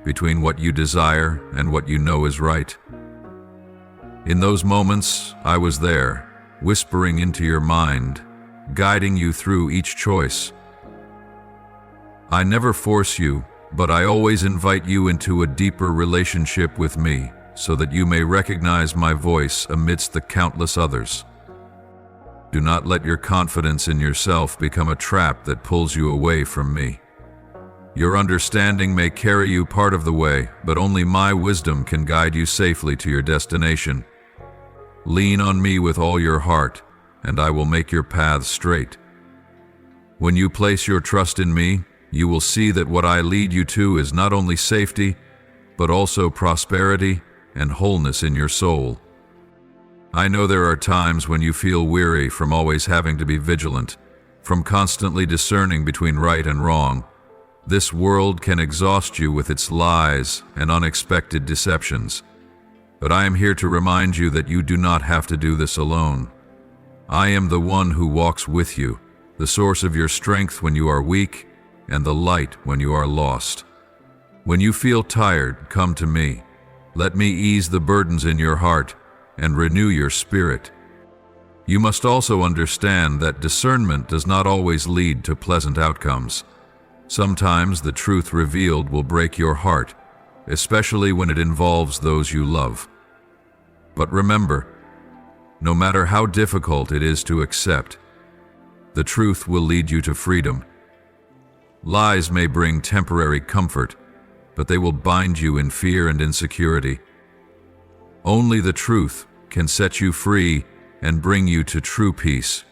between what you desire and what you know is right. In those moments, I was there, whispering into your mind, guiding you through each choice. I never force you, but I always invite you into a deeper relationship with me, so that you may recognize my voice amidst the countless others. Do not let your confidence in yourself become a trap that pulls you away from me. Your understanding may carry you part of the way, but only my wisdom can guide you safely to your destination. Lean on me with all your heart, and I will make your paths straight. When you place your trust in me, you will see that what I lead you to is not only safety, but also prosperity and wholeness in your soul. I know there are times when you feel weary from always having to be vigilant, from constantly discerning between right and wrong. This world can exhaust you with its lies and unexpected deceptions. But I am here to remind you that you do not have to do this alone. I am the one who walks with you, the source of your strength when you are weak, and the light when you are lost. When you feel tired, come to me. Let me ease the burdens in your heart and renew your spirit. You must also understand that discernment does not always lead to pleasant outcomes. Sometimes the truth revealed will break your heart, especially when it involves those you love. But remember, no matter how difficult it is to accept, the truth will lead you to freedom. Lies may bring temporary comfort, but they will bind you in fear and insecurity. Only the truth can set you free and bring you to true peace.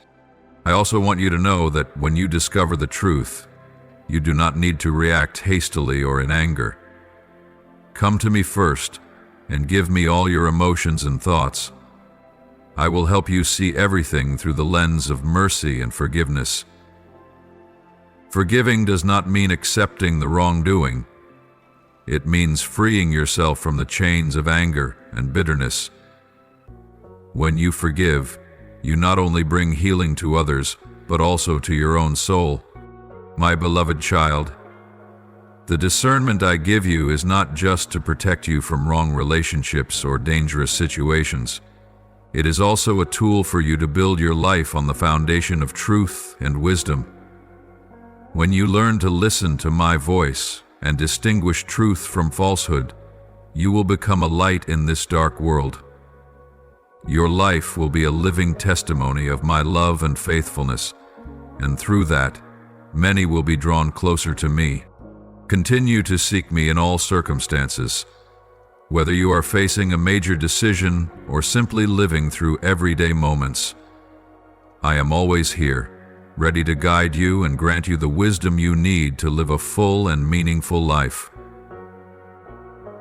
I also want you to know that when you discover the truth, you do not need to react hastily or in anger. Come to me first and give me all your emotions and thoughts. I will help you see everything through the lens of mercy and forgiveness. Forgiving does not mean accepting the wrongdoing. It means freeing yourself from the chains of anger and bitterness. When you forgive, you not only bring healing to others, but also to your own soul. My beloved child, the discernment I give you is not just to protect you from wrong relationships or dangerous situations. It is also a tool for you to build your life on the foundation of truth and wisdom. When you learn to listen to my voice and distinguish truth from falsehood, you will become a light in this dark world. Your life will be a living testimony of my love and faithfulness, and through that, many will be drawn closer to me. Continue to seek me in all circumstances. Whether you are facing a major decision or simply living through everyday moments, I am always here, ready to guide you and grant you the wisdom you need to live a full and meaningful life.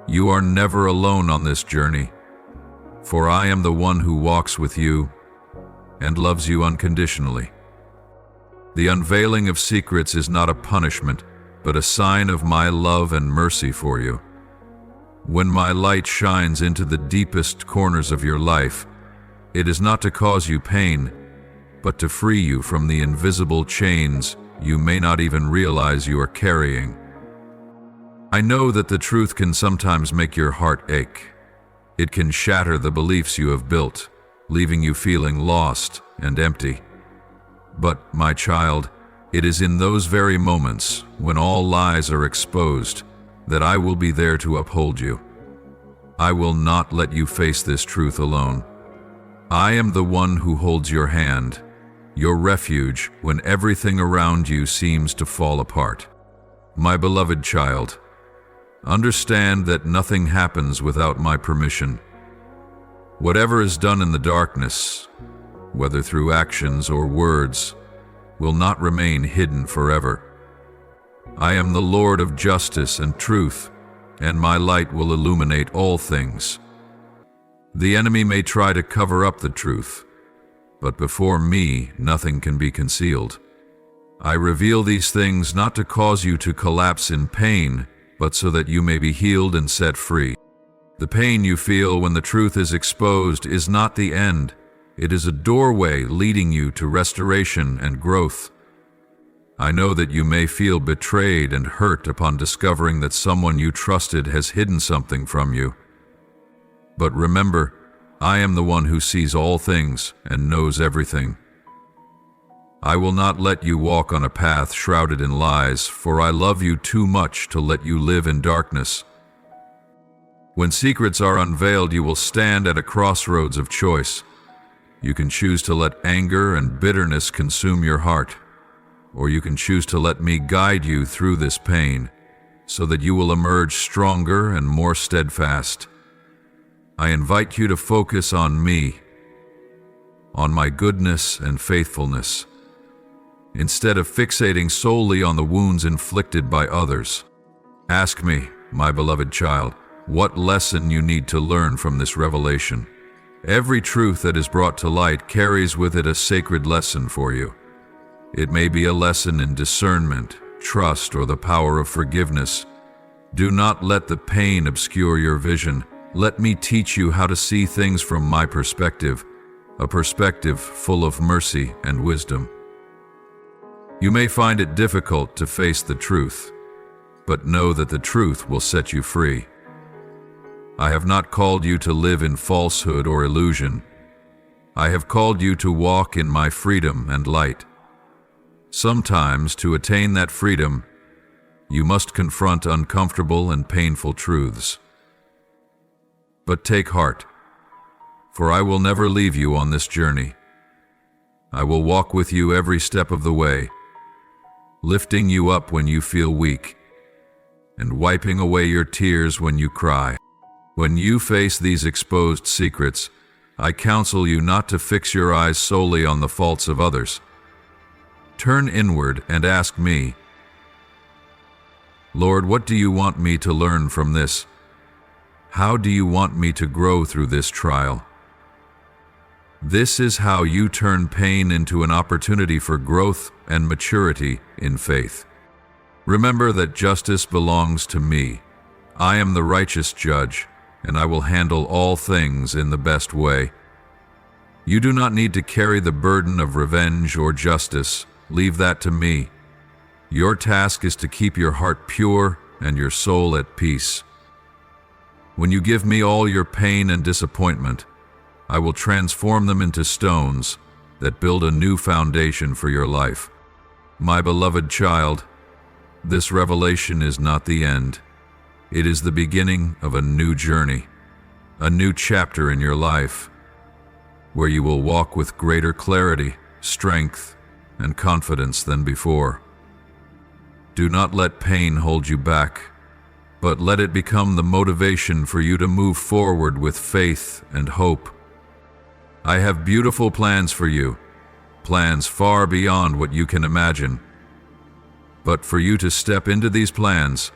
You are never alone on this journey, for I am the one who walks with you and loves you unconditionally. The unveiling of secrets is not a punishment, but a sign of my love and mercy for you. When my light shines into the deepest corners of your life, it is not to cause you pain, but to free you from the invisible chains you may not even realize you are carrying. I know that the truth can sometimes make your heart ache. It can shatter the beliefs you have built, leaving you feeling lost and empty. But, my child, it is in those very moments, when all lies are exposed, that I will be there to uphold you. I will not let you face this truth alone. I am the one who holds your hand, your refuge when everything around you seems to fall apart. My beloved child, understand that nothing happens without my permission. Whatever is done in the darkness, whether through actions or words, will not remain hidden forever. I am the Lord of justice and truth, and my light will illuminate all things. The enemy may try to cover up the truth, but before me nothing can be concealed. I reveal these things not to cause you to collapse in pain, but so that you may be healed and set free. The pain you feel when the truth is exposed is not the end. It is a doorway leading you to restoration and growth. I know that you may feel betrayed and hurt upon discovering that someone you trusted has hidden something from you. But remember, I am the one who sees all things and knows everything. I will not let you walk on a path shrouded in lies, for I love you too much to let you live in darkness. When secrets are unveiled, you will stand at a crossroads of choice. You can choose to let anger and bitterness consume your heart, or you can choose to let me guide you through this pain, so that you will emerge stronger and more steadfast. I invite you to focus on me, on my goodness and faithfulness, instead of fixating solely on the wounds inflicted by others. Ask me, my beloved child, what lesson you need to learn from this revelation. Every truth that is brought to light carries with it a sacred lesson for you. It may be a lesson in discernment, trust, or the power of forgiveness. Do not let the pain obscure your vision. Let me teach you how to see things from my perspective, a perspective full of mercy and wisdom. You may find it difficult to face the truth, but know that the truth will set you free. I have not called you to live in falsehood or illusion. I have called you to walk in my freedom and light. Sometimes, to attain that freedom, you must confront uncomfortable and painful truths. But take heart. for I will never leave you on this journey. I will walk with you every step of the way, lifting you up when you feel weak, and wiping away your tears when you cry. When you face these exposed secrets, I counsel you not to fix your eyes solely on the faults of others. Turn inward and ask me, Lord, what do you want me to learn from this? How do you want me to grow through this trial? This is how you turn pain into an opportunity for growth and maturity in faith. Remember that justice belongs to me. I am the righteous judge, and I will handle all things in the best way. You do not need to carry the burden of revenge or justice. Leave that to me. Your task is to keep your heart pure and your soul at peace. When you give me all your pain and disappointment, I will transform them into stones that build a new foundation for your life. My beloved child, this revelation is not the end. It is the beginning of a new journey, a new chapter in your life, where you will walk with greater clarity, strength, and confidence than before. Do not let pain hold you back, but let it become the motivation for you to move forward with faith and hope. I have beautiful plans for you, plans far beyond what you can imagine. But for you to step into these plans,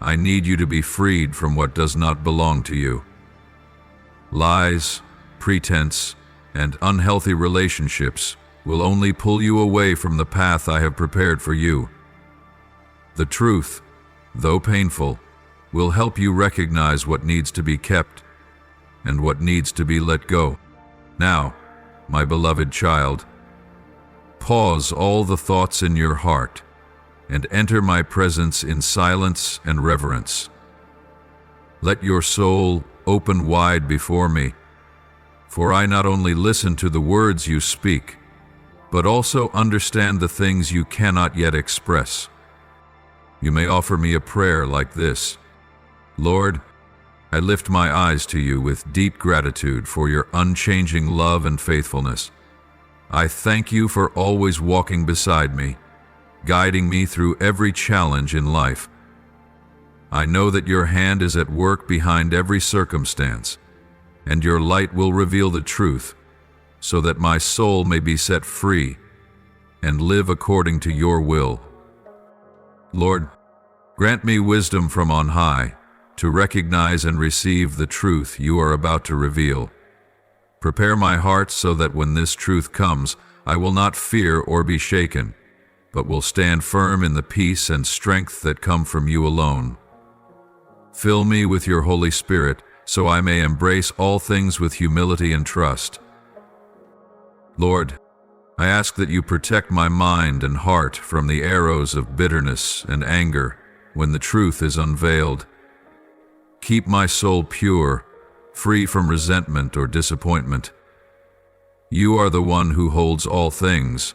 I need you to be freed from what does not belong to you. Lies, pretense, and unhealthy relationships will only pull you away from the path I have prepared for you. The truth, though painful, will help you recognize what needs to be kept and what needs to be let go. Now, my beloved child, pause all the thoughts in your heart and enter my presence in silence and reverence. Let your soul open wide before me, for I not only listen to the words you speak, but also understand the things you cannot yet express. You may offer me a prayer like this: Lord, I lift my eyes to you with deep gratitude for your unchanging love and faithfulness. I thank you for always walking beside me, guiding me through every challenge in life. I know that your hand is at work behind every circumstance, and your light will reveal the truth, so that my soul may be set free and live according to your will. Lord, grant me wisdom from on high to recognize and receive the truth you are about to reveal. Prepare my heart so that when this truth comes, I will not fear or be shaken, but will stand firm in the peace and strength that come from you alone. Fill me with your Holy Spirit so I may embrace all things with humility and trust. Lord, I ask that you protect my mind and heart from the arrows of bitterness and anger when the truth is unveiled. Keep my soul pure, free from resentment or disappointment. You are the one who holds all things.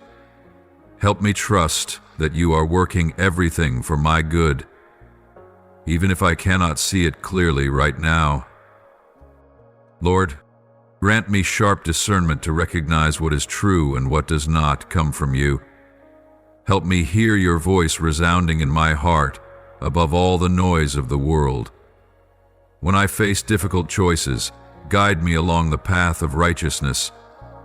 Help me trust that you are working everything for my good, even if I cannot see it clearly right now. Lord, grant me sharp discernment to recognize what is true and what does not come from you. Help me hear your voice resounding in my heart above all the noise of the world. When I face difficult choices, guide me along the path of righteousness,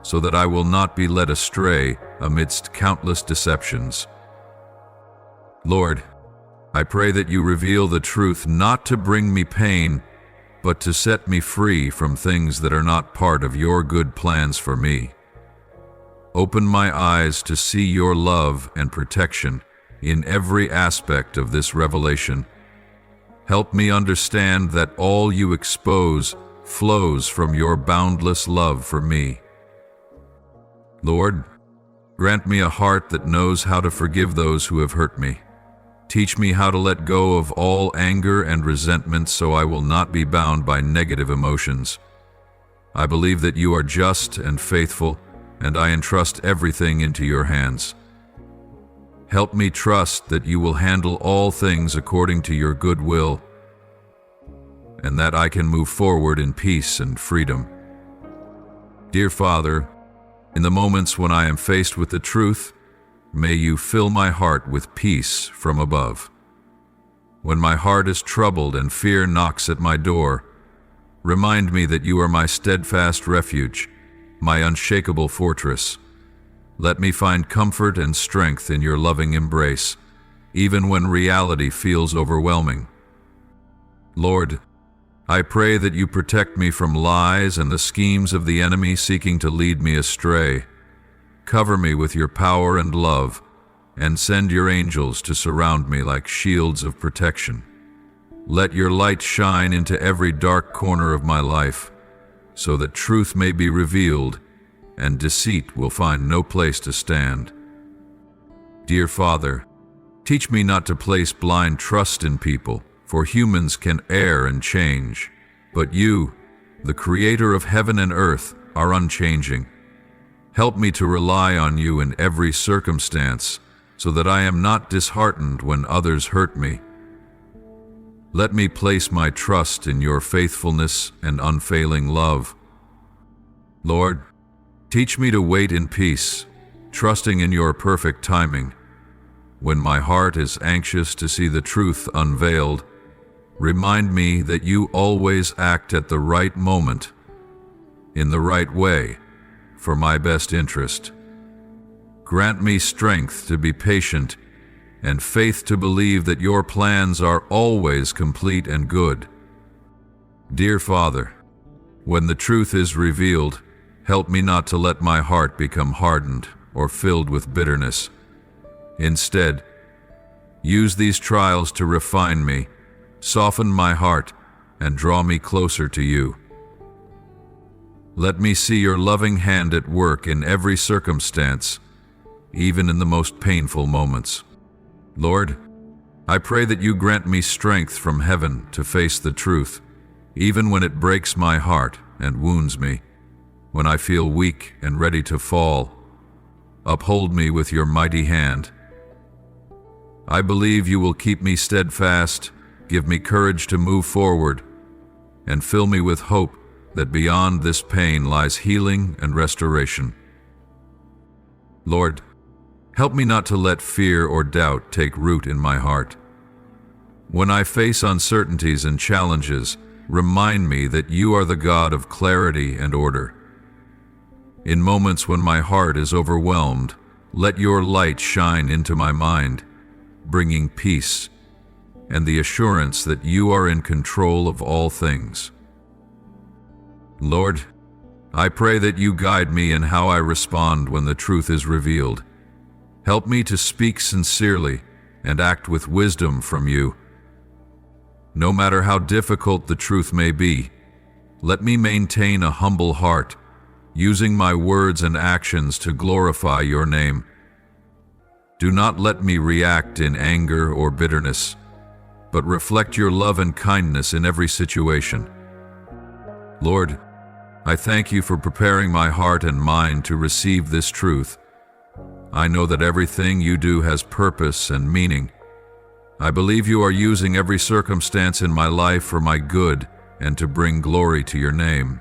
so that I will not be led astray amidst countless deceptions. Lord, I pray that you reveal the truth not to bring me pain, but to set me free from things that are not part of your good plans for me. Open my eyes to see your love and protection in every aspect of this revelation. Help me understand that all you expose flows from your boundless love for me. Lord, grant me a heart that knows how to forgive those who have hurt me. Teach me how to let go of all anger and resentment so I will not be bound by negative emotions. I believe that you are just and faithful, and I entrust everything into your hands. Help me trust that you will handle all things according to your good will, and that I can move forward in peace and freedom. Dear Father, in the moments when I am faced with the truth, may you fill my heart with peace from above. When my heart is troubled and fear knocks at my door, remind me that you are my steadfast refuge, my unshakable fortress. Let me find comfort and strength in your loving embrace, even when reality feels overwhelming. Lord, I pray that you protect me from lies and the schemes of the enemy seeking to lead me astray. Cover me with your power and love, and send your angels to surround me like shields of protection. Let your light shine into every dark corner of my life, so that truth may be revealed and deceit will find no place to stand. Dear Father, teach me not to place blind trust in people, for humans can err and change, but you, the Creator of heaven and earth, are unchanging. Help me to rely on you in every circumstance, so that I am not disheartened when others hurt me. Let me place my trust in your faithfulness and unfailing love. Lord, teach me to wait in peace, trusting in your perfect timing. When my heart is anxious to see the truth unveiled, remind me that you always act at the right moment, in the right way, for my best interest. Grant me strength to be patient and faith to believe that your plans are always complete and good. Dear Father, when the truth is revealed, help me not to let my heart become hardened or filled with bitterness. Instead, use these trials to refine me, soften my heart, and draw me closer to you. Let me see your loving hand at work in every circumstance, even in the most painful moments. Lord, I pray that you grant me strength from heaven to face the truth, even when it breaks my heart and wounds me. When I feel weak and ready to fall, uphold me with your mighty hand. I believe you will keep me steadfast, give me courage to move forward, and fill me with hope that beyond this pain lies healing and restoration. Lord, help me not to let fear or doubt take root in my heart. When I face uncertainties and challenges, remind me that you are the God of clarity and order. In moments when my heart is overwhelmed, let your light shine into my mind, bringing peace and the assurance that you are in control of all things. Lord, I pray that you guide me in how I respond when the truth is revealed. Help me to speak sincerely and act with wisdom from you. No matter how difficult the truth may be, let me maintain a humble heart, using my words and actions to glorify your name. Do not let me react in anger or bitterness, but reflect your love and kindness in every situation. Lord, I thank you for preparing my heart and mind to receive this truth. I know that everything you do has purpose and meaning. I believe you are using every circumstance in my life for my good and to bring glory to your name.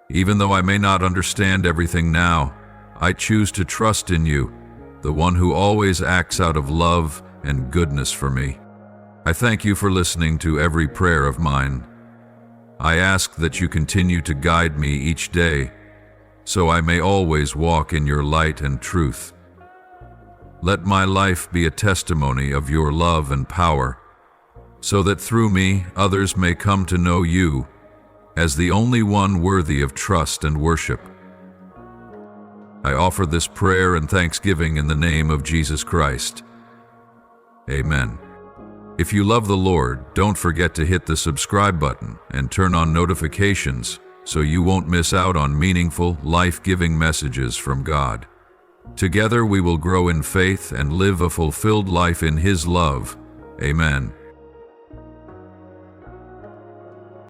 Even though I may not understand everything now, I choose to trust in you, the one who always acts out of love and goodness for me. I thank you for listening to every prayer of mine. I ask that you continue to guide me each day, so I may always walk in your light and truth. Let my life be a testimony of your love and power, so that through me others may come to know you as the only one worthy of trust and worship. I offer this prayer and thanksgiving in the name of Jesus Christ. Amen. If you love the Lord, don't forget to hit the subscribe button and turn on notifications so you won't miss out on meaningful, life-giving messages from God. Together we will grow in faith and live a fulfilled life in His love. Amen.